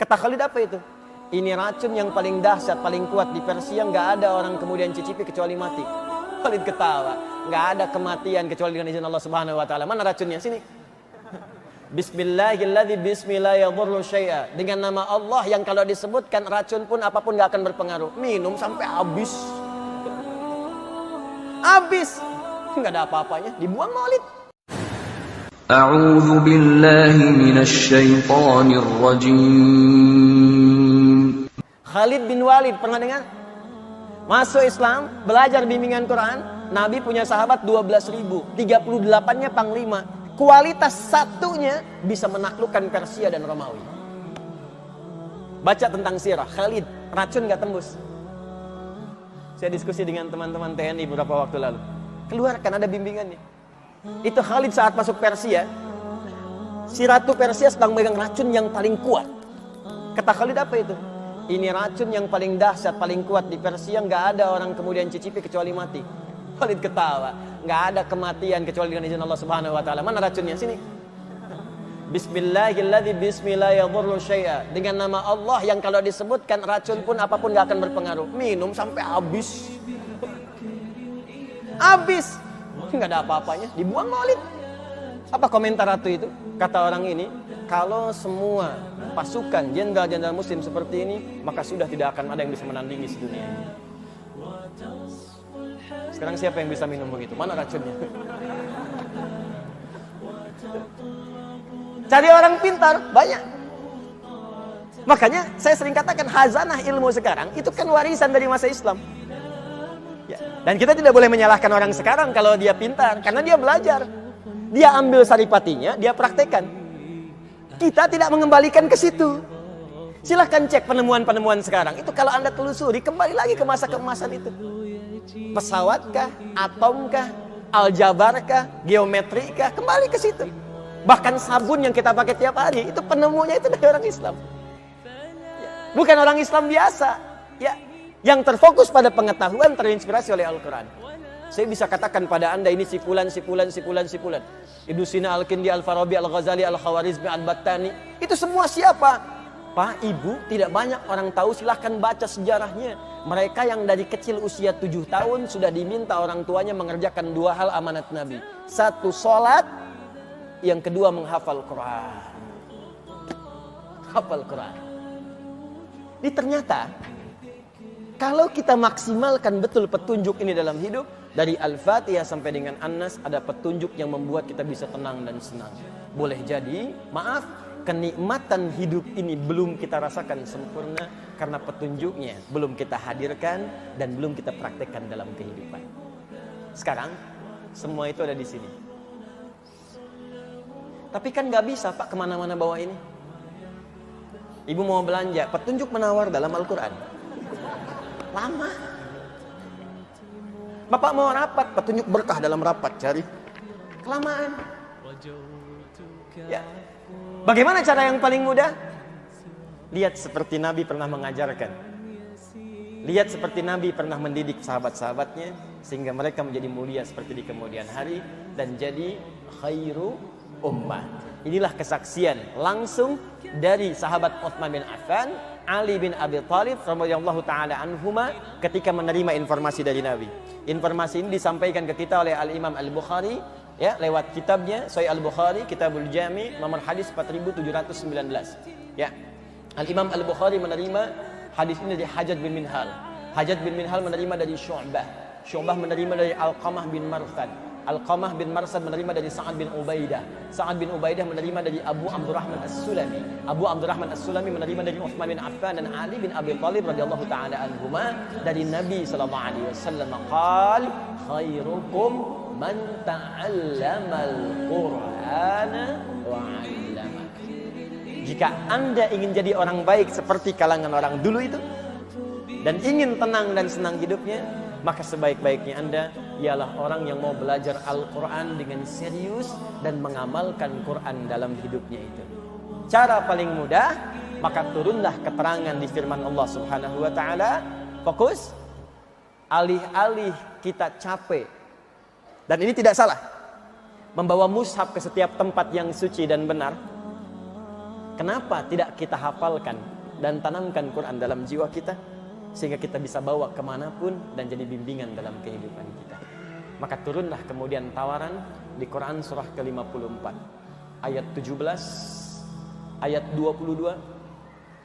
Kata Khalid, apa itu? Ini racun yang paling dahsyat, paling kuat di Persia, nggak ada orang kemudian cicipi kecuali mati. Khalid ketawa, nggak ada kematian kecuali dengan izin Allah Subhanahu wa taala. Mana racunnya? Sini. Bismillahilladzi bismillah yadhurru syai'a. Dengan nama Allah yang kalau disebutkan racun pun apapun nggak akan berpengaruh. Minum sampai habis. Habis. Nggak ada apa-apanya, dibuang Khalid. A'udzu billahi minasy syaithanir rajim. Khalid bin Walid pernah dengar? Masuk Islam, belajar bimbingan Quran. Nabi punya sahabat 12.000, 38-nya panglima. Kualitas satunya bisa menaklukkan Persia dan Romawi. Baca tentang sirah Khalid, racun gak tembus. Saya diskusi dengan teman-teman TNI beberapa waktu lalu. Keluarkan, ada bimbingannya. Itu Khalid saat masuk Persia, si ratu Persia sedang megang racun yang paling kuat. Kata Khalid, apa itu? Ini racun yang paling dahsyat, paling kuat di Persia, nggak ada orang kemudian cicipi kecuali mati. Khalid ketawa, nggak ada kematian kecuali dengan izin Allah Subhanahu wa taala. Mana racunnya? Sini. Bismillahilladzi bismillah yadhurru syai'a. Dengan nama Allah yang kalau disebutkan racun pun apapun nggak akan berpengaruh. Minum sampai habis. Habis. Nggak ada apa-apanya, dibuang Khalid. Apa komentar ratu itu? Kata orang ini, kalau semua pasukan jenderal-jenderal muslim seperti ini, maka sudah tidak akan ada yang bisa menandingi sedunia ini. Sekarang siapa yang bisa minum begitu? Mana racunnya? Cari orang pintar, banyak. Makanya saya sering katakan khazanah ilmu sekarang itu kan warisan dari masa Islam. Ya. Dan kita tidak boleh menyalahkan orang sekarang kalau dia pintar, karena dia belajar. Dia ambil saripatinya, dia praktekkan. Kita tidak mengembalikan ke situ. Silahkan cek penemuan-penemuan sekarang. Itu kalau Anda telusuri, kembali lagi ke masa keemasan itu. Pesawat-kah, atom-kah, aljabar-kah, geometri-kah, kembali ke situ. Bahkan sabun yang kita pakai tiap hari, itu penemunya itu dari orang Islam. Bukan orang Islam biasa. Ya, yang terfokus pada pengetahuan, terinspirasi oleh Al-Quran. Saya bisa katakan pada Anda ini sipulan. Ibnu Sina, Al-Kindi, Al-Farabi, Al-Ghazali, Al-Khawarizmi, Al-Battani. Itu semua siapa? Pak, Ibu, tidak banyak orang tahu, silahkan baca sejarahnya. Mereka yang dari kecil usia 7 tahun sudah diminta orang tuanya mengerjakan 2 hal amanat Nabi. 1, sholat. Yang kedua, menghafal Quran. Hafal Quran. Ini ternyata, kalau kita maksimalkan betul petunjuk ini dalam hidup, dari Al-Fatihah sampai dengan An-Nas, ada petunjuk yang membuat kita bisa tenang dan senang. Boleh jadi, maaf, kenikmatan hidup ini belum kita rasakan sempurna karena petunjuknya belum kita hadirkan dan belum kita praktekkan dalam kehidupan. Sekarang, semua itu ada di sini. Tapi kan gak bisa Pak kemana-mana bawa ini. Ibu mau belanja, petunjuk menawar dalam Al-Quran. Lama. Bapak mau rapat, petunjuk berkah dalam rapat, cari. Kelamaan. Ya. Bagaimana cara yang paling mudah? Lihat seperti Nabi pernah mengajarkan. Lihat seperti Nabi pernah mendidik sahabat-sahabatnya, sehingga mereka menjadi mulia seperti di kemudian hari, dan jadi khairu ummah. Inilah kesaksian langsung dari sahabat Utsman bin Affan, Ali bin Abi Thalib radhiyallahu taala anhuma ketika menerima informasi dari Nabi. Informasi ini disampaikan ke kita oleh Al-Imam Al-Bukhari ya, lewat kitabnya Sahih Al-Bukhari, Kitabul Jami, nomor hadis 4719. Ya. Al-Imam Al-Bukhari menerima hadis ini dari Hajjaj bin Minhal. Hajjaj bin Minhal menerima dari Syu'bah. Syu'bah menerima dari Alqamah bin Marsad. Alqamah bin Marsad menerima dari Sa'ad bin Ubaidah. Sa'ad bin Ubaidah menerima dari Abu Abdurrahman As-Sulami. Abu Abdurrahman As-Sulami menerima dari Utsman bin Affan dan Ali bin Abi Thalib radhiyallahu taala anhuma dari Nabi sallallahu alaihi wasallam qaal khairukum man ta'allamal Qur'ana wa 'allama. Jika Anda ingin jadi orang baik seperti kalangan orang dulu itu dan ingin tenang dan senang hidupnya, maka sebaik-baiknya Anda ialah orang yang mau belajar Al-Quran dengan serius dan mengamalkan Quran dalam hidupnya itu. Cara paling mudah, maka turunlah keterangan di firman Allah Subhanahu wa taala. Fokus. Alih-alih kita capek. Dan ini tidak salah. Membawa mushaf ke setiap tempat yang suci dan benar. Kenapa tidak kita hafalkan dan tanamkan Quran dalam jiwa kita, sehingga kita bisa bawa kemanapun dan jadi bimbingan dalam kehidupan kita. Maka turunlah kemudian tawaran di Quran surah ke-54 ayat 17, ayat 22,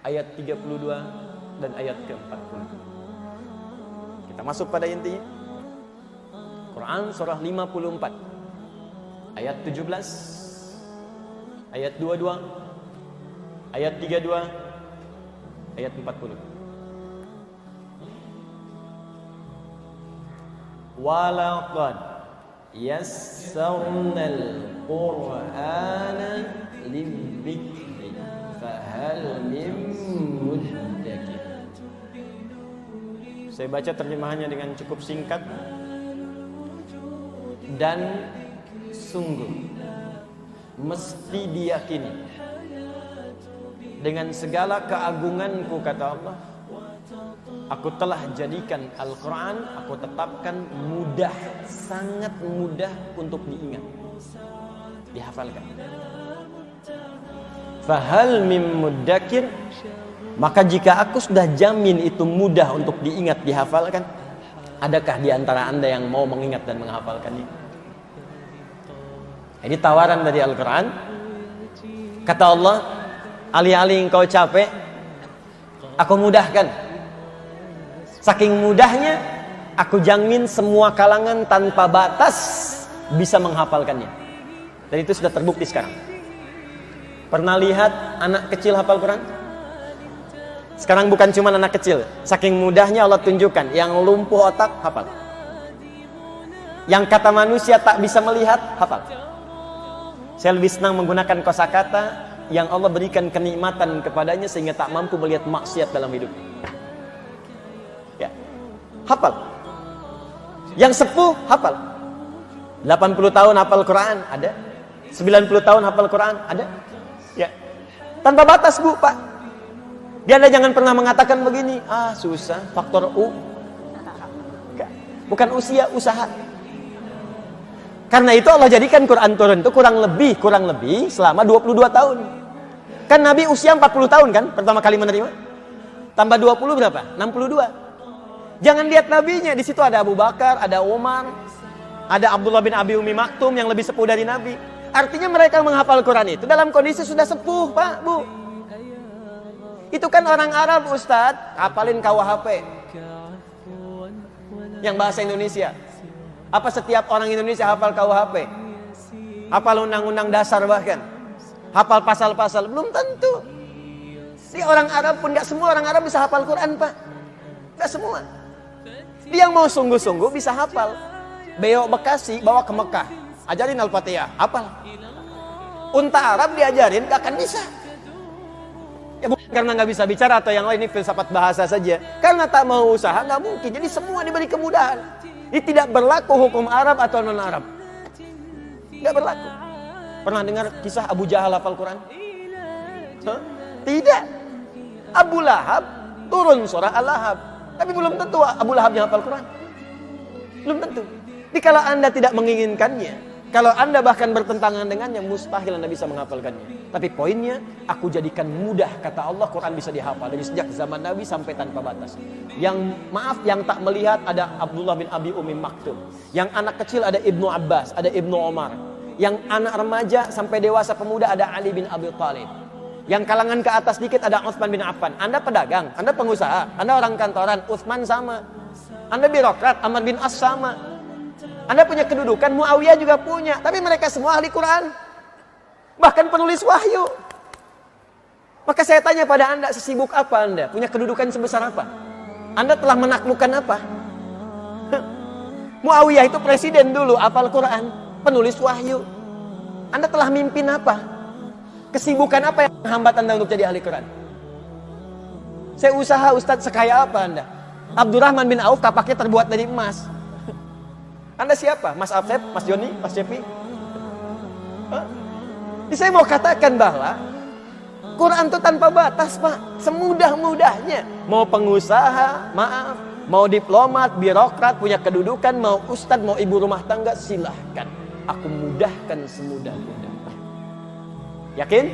ayat 32 dan ayat ke-40. Kita masuk pada intinya. Quran surah 54 ayat 17, ayat 22, ayat 32, ayat 40. Walaqad yassarnal Qur'ana lidzikri fahal min muddakir. Saya baca terjemahannya dengan cukup singkat. Dan sungguh mesti diyakini dengan segala keagunganku, kata Allah, aku telah jadikan Al-Quran, aku tetapkan mudah, sangat mudah untuk diingat, dihafalkan. Fahal mim muddakir, maka jika aku sudah jamin itu mudah untuk diingat, dihafalkan, adakah di antara anda yang mau mengingat dan menghafalkannya? Ini tawaran dari Al-Quran. Kata Allah, alih-alih engkau capek, aku mudahkan. Saking mudahnya, aku jamin semua kalangan tanpa batas bisa menghafalkannya. Dan itu sudah terbukti sekarang. Pernah lihat anak kecil hafal Quran? Sekarang bukan cuma anak kecil. Saking mudahnya Allah tunjukkan, yang lumpuh otak hafal, yang kata manusia tak bisa melihat hafal. Saya lebih senang menggunakan kosakata yang Allah berikan kenikmatan kepadanya sehingga tak mampu melihat maksiat dalam hidup. Ya, hafal. Yang sepuh hafal. 80 tahun hafal Quran ada. 90 tahun hafal Quran ada. Ya, tanpa batas Bu, Pak. Dia Anda jangan pernah mengatakan begini, susah, faktor U. Bukan usia, usaha. Karena itu Allah jadikan Quran turun itu kurang lebih selama 22 tahun. Kan Nabi usia 40 tahun kan pertama kali menerima. Tambah 20 berapa? 62. Jangan lihat nabinya, di situ ada Abu Bakar, ada Umar, ada Abdullah bin Abi Umi Maktum yang lebih sepuh dari Nabi. Artinya mereka menghafal Quran itu dalam kondisi sudah sepuh, Pak, Bu. Itu kan orang Arab, Ustadz, hafalin KUHP. Yang bahasa Indonesia. Apa setiap orang Indonesia hafal KUHP? Hafal undang-undang dasar bahkan? Hafal pasal-pasal? Belum tentu. Si orang Arab pun, gak semua orang Arab bisa hafal Quran, Pak. Gak semua. Dia yang mau sungguh-sungguh bisa hafal. Beo Bekasi bawa ke Mekah, ajarin Al-Fatihah, hafal. Unta Arab diajarin, gak akan bisa. Ya bukan karena gak bisa bicara atau yang lain, ini filsafat bahasa saja. Karena tak mau usaha, gak mungkin. Jadi semua diberi kemudahan. Ini tidak berlaku hukum Arab atau non-Arab. Tidak berlaku. Pernah dengar kisah Abu Jahal hafal Quran? Tidak. Abu Lahab turun surah Al-Lahab. Tapi belum tentu Abu Lahab yang hafal Quran. Belum tentu. Jadi kalau anda tidak menginginkannya, kalau anda bahkan bertentangan dengannya, mustahil anda bisa menghafalkannya. Tapi poinnya, aku jadikan mudah, kata Allah, Quran bisa dihafal dari sejak zaman Nabi sampai tanpa batas. Yang tak melihat ada Abdullah bin Abi Umi Maktum. Yang anak kecil ada Ibnu Abbas, ada Ibnu Omar. Yang anak remaja sampai dewasa pemuda ada Ali bin Abi Thalib. Yang kalangan ke atas dikit ada Utsman bin Affan. Anda pedagang, Anda pengusaha, Anda orang kantoran, Utsman sama. Anda birokrat, Amr bin As sama. Anda punya kedudukan, Muawiyah juga punya. Tapi mereka semua ahli Quran. Bahkan penulis wahyu. Maka saya tanya pada anda, sesibuk apa anda? Punya kedudukan sebesar apa? Anda telah menaklukkan apa? Muawiyah itu presiden dulu, hafal Quran, penulis wahyu. Anda telah mimpin apa? Kesibukan apa yang menghambat anda untuk jadi ahli Quran? Saya usaha, Ustadz, sekaya apa anda? Abdurrahman bin Auf kapaknya terbuat dari emas. Anda siapa? Mas Afsep, Mas Joni, Mas Cepi? Jadi saya mau katakan bahwa Quran itu tanpa batas, Pak. Semudah-mudahnya. Mau pengusaha, maaf. Mau diplomat, birokrat, punya kedudukan. Mau ustadz, mau ibu rumah tangga, silahkan. Aku mudahkan semudah-mudahnya. Yakin?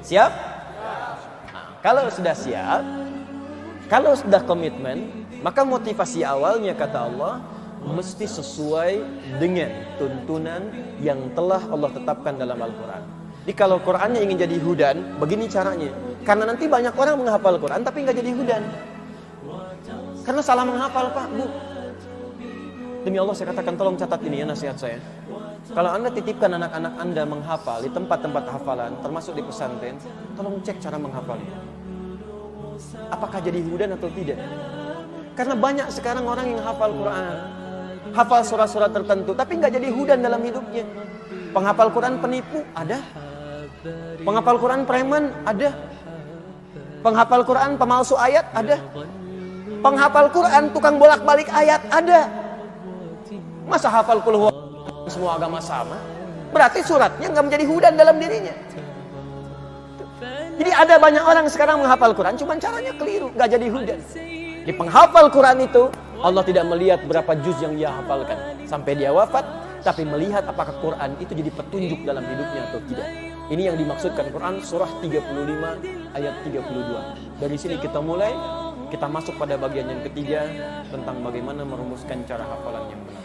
Siap? Nah, kalau sudah siap, kalau sudah komitmen, maka motivasi awalnya kata Allah mesti sesuai dengan tuntunan yang telah Allah tetapkan dalam Al-Quran. Jadi kalau Qurannya ingin jadi hudan, begini caranya. Karena nanti banyak orang menghafal Quran tapi nggak jadi hudan. Karena salah menghafal, Pak, Bu. Demi Allah saya katakan, tolong catat ini ya nasihat saya. Kalau Anda titipkan anak-anak Anda menghafal di tempat-tempat hafalan, termasuk di pesantren, tolong cek cara menghafalnya. Apakah jadi hudan atau tidak? Karena banyak sekarang orang yang hafal Quran, hafal surah-surah tertentu, tapi nggak jadi hudan dalam hidupnya. Penghafal Quran penipu ada, penghafal Quran preman ada, penghafal Quran pemalsu ayat ada, penghafal Quran tukang bolak-balik ayat ada. Masa hafal qul huwallahu semua agama sama? Berarti suratnya nggak menjadi hudan dalam dirinya. Jadi ada banyak orang sekarang menghafal Quran, cuman caranya keliru, nggak jadi hudan. Di penghafal Quran itu Allah tidak melihat berapa juz yang dia hafalkan sampai dia wafat, tapi melihat apakah Quran itu jadi petunjuk dalam hidupnya atau tidak. Ini yang dimaksudkan Quran surah 35 ayat 32. Dari sini kita mulai, kita masuk pada bagian yang ketiga tentang bagaimana merumuskan cara hafalan yang benar.